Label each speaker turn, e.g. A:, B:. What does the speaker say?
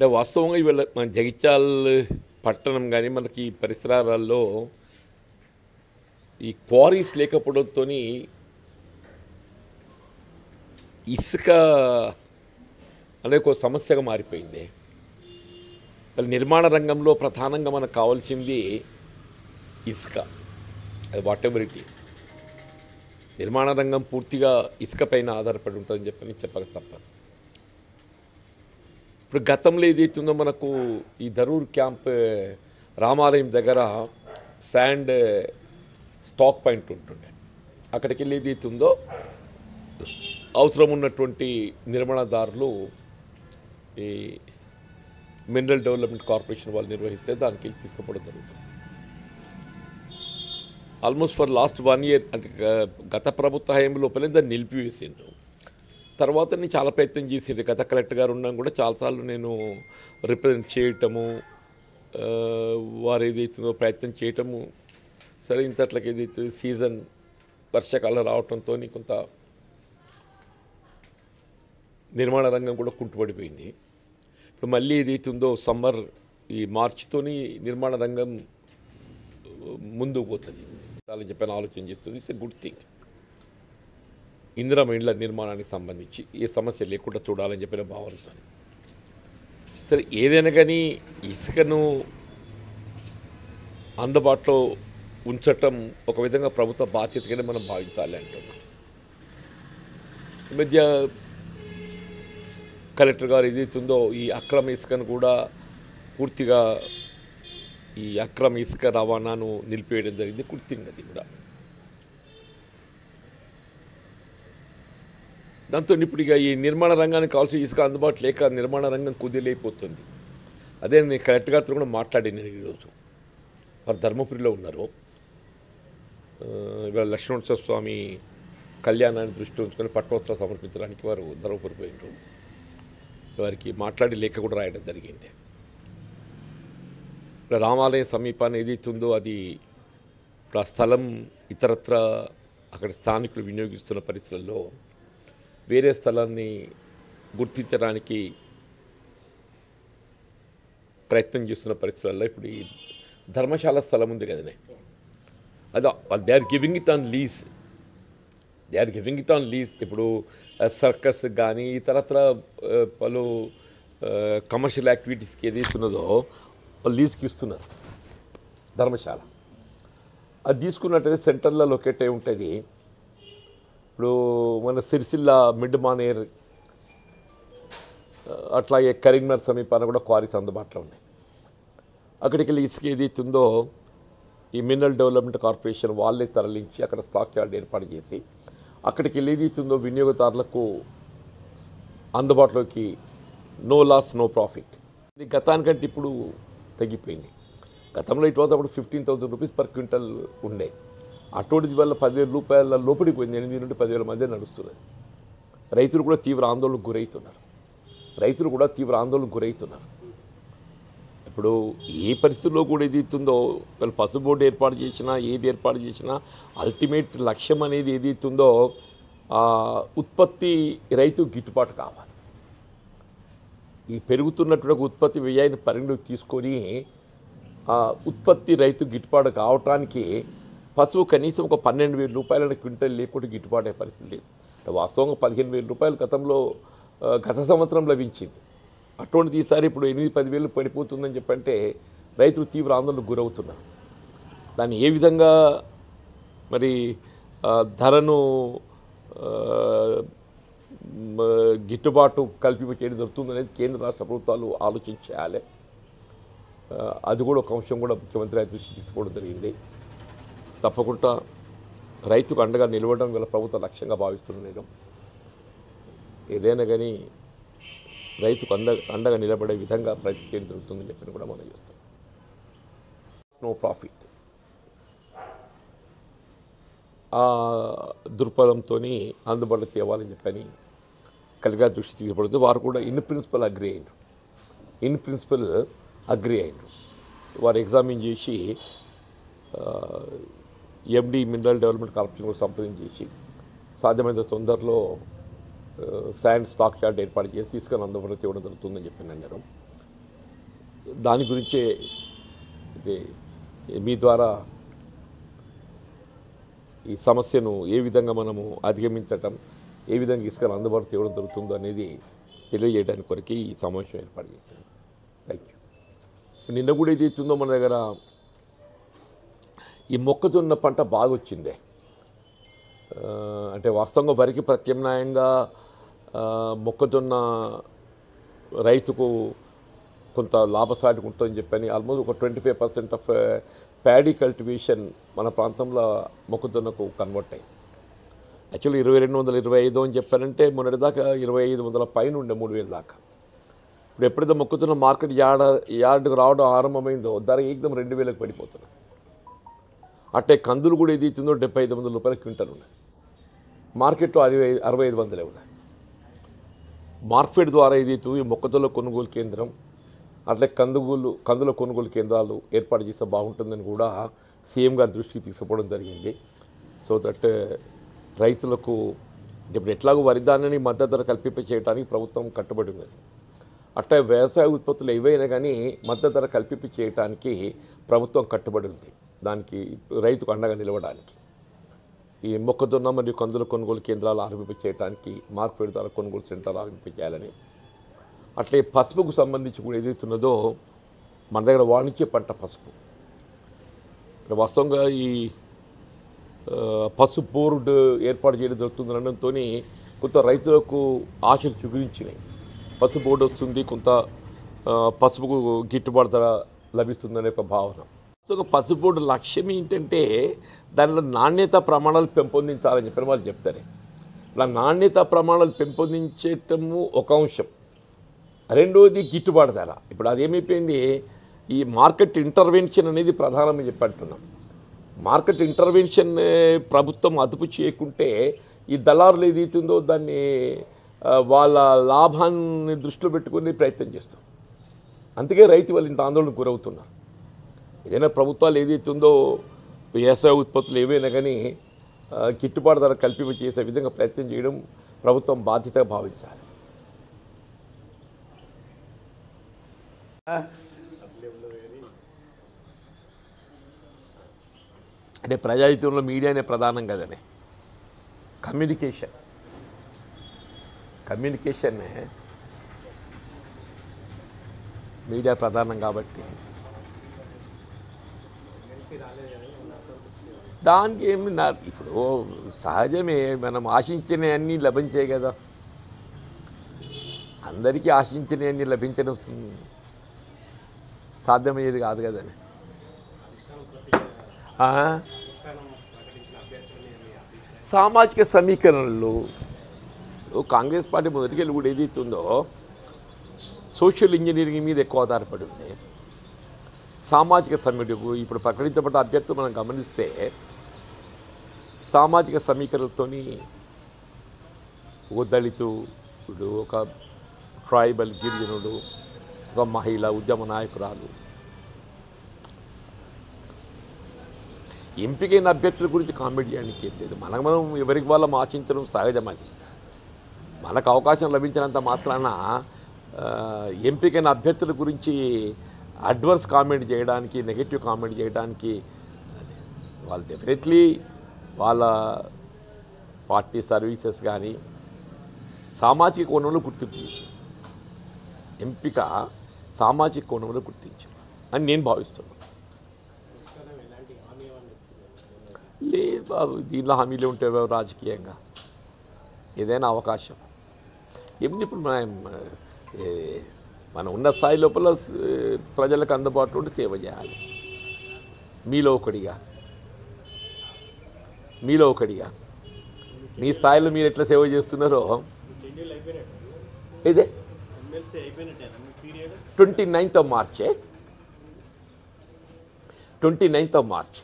A: అంటే వాస్తవంగా ఇవాళ మన జగిత్యాల పట్టణం కానీ మనకి పరిసరాలలో ఈ క్వారీస్ లేకపోవడంతో ఇసుక అనేది ఒక సమస్యగా మారిపోయింది. నిర్మాణ రంగంలో ప్రధానంగా మనకు కావాల్సింది ఇసుక. అది వాట్ ఎవర్ ఇట్ ఈస్. నిర్మాణ రంగం పూర్తిగా ఇసుక పైన ఆధారపడి ఉంటుందని చెప్పక తప్పదు. ఇప్పుడు గతంలో ఏదైతుందో మనకు ఈ ధరూర్ క్యాంప్ రామాలయం దగ్గర శాండ్ స్టాక్ పాయింట్ ఉంటుండే. అక్కడికి వెళ్ళి ఏదైతుందో అవసరం ఉన్నటువంటి నిర్మాణదారులు ఈ మినరల్ డెవలప్మెంట్ కార్పొరేషన్ వాళ్ళు నిర్వహిస్తే దానికి వెళ్ళి తీసుకుపోవడం జరుగుతుంది. ఆల్మోస్ట్ ఫర్ లాస్ట్ 1 year అంటే గత ప్రభుత్వ హయాం లోపలే దాన్ని నిలిపివేసిండ్రు. తర్వాత నేను చాలా ప్రయత్నం చేసిండ్రు. గత కలెక్టర్ గారు ఉన్నాం కూడా చాలాసార్లు నేను రిప్రజెంట్ చేయటము, వారు ఏదైతుందో ప్రయత్నం చేయటము. సరే ఇంతట్లకి ఏదైతే సీజన్ వర్షాకాలం రావడంతో కొంత నిర్మాణ రంగం కూడా కుంటుపడిపోయింది. ఇప్పుడు మళ్ళీ ఏదైతుందో సమ్మర్ ఈ మార్చితోని నిర్మాణ రంగం ముందుకు పోతుంది అని చెప్పని ఆలోచన చేస్తుంది. It's a good thing. Indiramma ఇండ్ల నిర్మాణానికి సంబంధించి ఏ సమస్య లేకుండా చూడాలని చెప్పిన భావనతో సరే ఏదైనా కానీ ఇసుకను అందుబాటులో ఉంచటం ఒక విధంగా ప్రభుత్వ బాధ్యతగానే మనం భావించాలి అంటున్నాం. ఈ మధ్య కలెక్టర్ గారు ఏదైతుందో ఈ అక్రమ ఇసుకను కూడా పూర్తిగా ఈ అక్రమ ఇసుక రవాణాను నిలిపివేయడం జరిగింది. గుర్తింది అది కూడా. దాంతో ఇప్పుడు ఇక ఈ నిర్మాణ రంగానికి కావాల్సిన ఇసుక అందుబాటు లేక నిర్మాణ రంగం కుదిలేకపోతుంది. అదే నేను కలెక్టర్ గారితో కూడా మాట్లాడాను ఈరోజు. వారు ధర్మపురిలో ఉన్నారు. ఇవాళ లక్ష్మణోత్సవ స్వామి కళ్యాణాన్ని దృష్టి ఉంచుకొని పట్టోత్సవం సమర్పించడానికి వారు ధర్మపురి పోయినారు. వారికి మాట్లాడి లేఖ కూడా రాయడం జరిగింది. రామాలయం సమీపాన్ని ఏదైతుందో అది ఇప్పుడు ఆ స్థలం ఇతరత్ర అక్కడ స్థానికులు వినియోగిస్తున్న పరిస్థితుల్లో వేరే స్థలాన్ని గుర్తించడానికి ప్రయత్నం చేస్తున్న పరిస్థితుల్లో ఇప్పుడు ఈ ధర్మశాల స్థలం ఉంది కదనే, అది they are giving it on lease. ఇప్పుడు సర్కస్ కానీ ఇతరత్ర పలు కమర్షియల్ యాక్టివిటీస్కి ఏది ఇస్తున్నదో వాళ్ళు లీజ్కి ఇస్తున్నారు ధర్మశాల. అది తీసుకున్నట్టయితే సెంటర్లో లొకేట్ అయి ఉంటుంది. ఇప్పుడు మన సిరిసిల్ల మిడ్ మానేర్ అట్లాగే కరీంనగర్ సమీపాన కూడా క్వారీస్ అందుబాటులో ఉన్నాయి. అక్కడికి వెళ్ళి ఇసుక ఏదైతుందో ఈ మినరల్ డెవలప్మెంట్ కార్పొరేషన్ వాళ్ళే తరలించి అక్కడ స్టాక్ యార్డ్ ఏర్పాటు చేసి అక్కడికి వెళ్ళి ఏదైతుందో వినియోగదారులకు అందుబాటులోకి నో లాస్ నో ప్రాఫిట్. ఇది గతానికంటే ఇప్పుడు తగ్గిపోయింది. గతంలో ఇటు అప్పుడు 15,000 రూపీస్ పర్ క్వింటల్ ఉండే. అటువంటిది వల్ల 10,000 రూపాయల లోపలికి పోయింది. 8 నుండి 10,000 మధ్య నడుస్తున్నది. రైతులు కూడా తీవ్ర ఆందోళనకు గురవుతున్నారు. ఇప్పుడు ఏ పరిస్థితుల్లో కూడా ఏది ఇస్తుందో వాళ్ళు పసుబోర్డు ఏర్పాటు చేసినా ఏది ఏర్పాటు చేసినా అల్టిమేట్ లక్ష్యం అనేది ఏది ఇస్తుందో ఉత్పత్తి రైతు గిట్టుబాటు కావాలి. ఈ పెరుగుతున్నటువంటి ఉత్పత్తి వ్యయాన్ని పరిగణలోకి తీసుకొని ఉత్పత్తి రైతు గిట్టుబాటు కావటానికి పసుపు కనీసం ఒక 12,000 రూపాయల క్వింటల్ లేకుండా గిట్టుబాటు అయ్యే పరిస్థితి లేదు. వాస్తవంగా 15,000 రూపాయలు గతంలో గత సంవత్సరం లభించింది. అటువంటిది ఈసారి ఇప్పుడు 8-10,000 పడిపోతుందని చెప్పంటే రైతులు తీవ్ర ఆందోళనకు గురవుతున్నారు. దాన్ని ఏ విధంగా మరి ధరను గిట్టుబాటు కల్పించేది దొరుకుతుందనేది కేంద్ర రాష్ట్ర ప్రభుత్వాలు ఆలోచించాలి. అది కూడా ఒక అంశం కూడా ముఖ్యమంత్రి గారి దృష్టికి తీసుకోవడం జరిగింది. తప్పకుండా రైతుకు అండగా నిలవడం గల ప్రభుత్వ లక్ష్యంగా భావిస్తున్నాను నేను. ఏదైనా కానీ రైతుకు అండగా నిలబడే విధంగా ప్రయత్నం చేయడం జరుగుతుందని చెప్పి కూడా మనం చేస్తాం. నో ప్రాఫిట్ ఆ దృక్పథంతో అందుబాటులో తేవాలని చెప్పని కలెక్టర్ దృష్టి తీసుకోవడంతో వారు కూడా ఇన్ ప్రిన్సిపల్ అగ్రి అయ్యారు. వారు ఎగ్జామిన్ చేసి ఎండి మినరల్ డెవలప్మెంట్ కార్పొరేషన్ కూడా సంప్రదించేసి సాధ్యమైనంత తొందరలో శాండ్ స్టాక్ యార్డ్ ఏర్పాటు చేసి ఇసుకను అందుబాటులో తేవడం జరుగుతుందని చెప్పి అన్నారు. దాని గురించే మీ ద్వారా ఈ సమస్యను ఏ విధంగా మనము అధిగమించటం, ఏ విధంగా ఇసుకను అందుబాటు తేవడం జరుగుతుందో అనేది తెలియజేయడానికి కొరకు ఈ సమావేశం ఏర్పాటు చేశాను. Thank you. నిన్న కూడా ఏది అవుతుందో మన దగ్గర ఈ మొక్కజొన్న పంట బాగా వచ్చిందే. అంటే వాస్తవంగా వరికి ప్రత్యామ్నాయంగా మొక్కజొన్న రైతుకు కొంత లాభసాటిగా ఉంటుందని చెప్పని ఆల్మోస్ట్ ఒక 25% ఆఫ్ ప్యాడీ కల్టివేషన్ మన ప్రాంతంలో మొక్కజొన్నకు కన్వర్ట్ అయ్యింది. యాక్చువల్లీ 2225 అని చెప్పారంటే మొన్నటిదాకా 2500 పైన ఉండే 3000 దాకా. ఇప్పుడు ఎప్పుడైతే మొక్కజొన్న మార్కెట్ యార్డుకు రావడం ఆరంభమైందో ధర ఏకదం 2000కి పడిపోతుంది. అట్టే కందులు కూడా ఏది అవుతుందో 7500 రూపాయల క్వింటల్ ఉన్నది. మార్కెట్లో 6500 ఉన్నాయి. మార్కెట్ ద్వారా ఏదైతే ఈ మొక్కజొన్న కొనుగోలు కేంద్రం అట్లే కందుల కొనుగోలు కేంద్రాలు ఏర్పాటు చేస్తే బాగుంటుందని కూడా సీఎం గారి దృష్టికి తీసుకుపోవడం జరిగింది. సో దట్ రైతులకు ఇప్పుడు ఎట్లాగో వరి ధాన్యాన్ని మద్దతు ధర కల్పింప చేయడానికి ప్రభుత్వం కట్టుబడి ఉన్నది. అట్లా వ్యవసాయ ఉత్పత్తులు ఏవైనా కానీ మద్దతు ధర కల్పింప చేయడానికి ప్రభుత్వం కట్టుబడి ఉంది. దానికి రైతుకు అండగా నిలవడానికి ఈ మొక్కజొన్న మరియు కందుల కొనుగోలు కేంద్రాలు ఆరంభింప చేయడానికి మార్కెట్ ధర కొనుగోలు సెంటర్ ఆరంభింప చేయాలని, అట్లే పసుపుకు సంబంధించి కూడా ఏదైతున్నదో మన దగ్గర వాణిజ్య పంట పసుపు వాస్తవంగా ఈ పసుపు బోర్డు ఏర్పాటు చేయడం జరుగుతుంది అనడంతో కొంత రైతులకు ఆశలు చిగురించినాయి. పసుపు బోర్డు వస్తుంది, కొంత పసుపుకు గిట్టుబాటు ధర లభిస్తుందనే ఒక భావన. సో పసుపు బోర్డు లక్ష్యం ఏంటంటే దానిలో నాణ్యత ప్రమాణాలు పెంపొందించాలని చెప్పిన వాళ్ళు చెప్తారు. ఇలా నాణ్యత ప్రమాణాలు పెంపొందించటము ఒక అంశం, రెండోది గిట్టుబాటు ధర. ఇప్పుడు అదేమైపోయింది, ఈ మార్కెట్ ఇంటర్వెన్షన్ అనేది ప్రధానమని చెప్పి అంటున్నాం. మార్కెట్ ఇంటర్వెన్షన్ ప్రభుత్వం అదుపు చేయకుంటే ఈ దళారులు ఏదైతుందో దాన్ని వాళ్ళ లాభాన్ని దృష్టిలో పెట్టుకుని ప్రయత్నం చేస్తాం. అందుకే రైతు వాళ్ళు ఇంత ఆందోళనకు గురవుతున్నారు. ఏదైనా ప్రభుత్వాలు ఏదైతుందో వ్యవసాయ ఉత్పత్తులు ఏవైనా కానీ గిట్టుబాటు ధర కల్పింప చేసే విధంగా ప్రయత్నం చేయడం ప్రభుత్వం బాధ్యతగా భావించాలి. అంటే ప్రజాహితంలో మీడియానే ప్రధానం కదనే, కమ్యూనికేషన్నే మీడియా ప్రధానం కాబట్టి దానికి ఏమి ఇప్పుడు సహజమే, మనం ఆశించినవన్నీ లభించాయి కదా. అందరికీ ఆశించినవన్నీ లభించడం సాధ్యమయ్యేది కాదు కదని. సామాజిక సమీకరణలు కాంగ్రెస్ పార్టీ మొదటికెళ్ళి కూడా ఏదైతుందో సోషల్ ఇంజనీరింగ్ మీద ఎక్కువ ఆధారపడి ఉంది. సామాజిక సమీకరణకు ఇప్పుడు ప్రకటించబడ్డ అభ్యర్థులు మనం గమనిస్తే సామాజిక సమీకరణలతో ఒక దళితుడు, ఒక ట్రైబల్ గిరిజనుడు, ఒక మహిళ, ఉద్యమ నాయకురాలు, ఎంపికైన అభ్యర్థుల గురించి కామెంట్ చేయడానికి ఏం లేదు. మనం ఎవరికి వాళ్ళం ఆశించడం సహజమని. మనకు అవకాశం లభించినంత మాత్రాన ఎంపికైన అభ్యర్థుల గురించి అడ్వర్స్ కామెంట్ చేయడానికి, నెగటివ్ కామెంట్ చేయడానికి వాళ్ళు డెఫినెట్లీ వాళ్ళ పార్టీ సర్వీసెస్ కానీ సామాజిక కోణంలో గుర్తింపు చేసి ఎంపిక సామాజిక కోణంలో గుర్తించారు అని నేను భావిస్తున్నాను. లేదు బాబు, దీనిలో హామీలు ఉంటాయి రాజకీయంగా. ఏదైనా అవకాశం ఏముంది, ఇప్పుడు మనం ఉన్న స్థాయి లోపల ప్రజలకు అందుబాటులో ఉండి సేవ చేయాలి. మీలో ఒకడిగా మీ స్థాయిలో మీరు ఎట్లా సేవ చేస్తున్నారో ఇదే 29th of March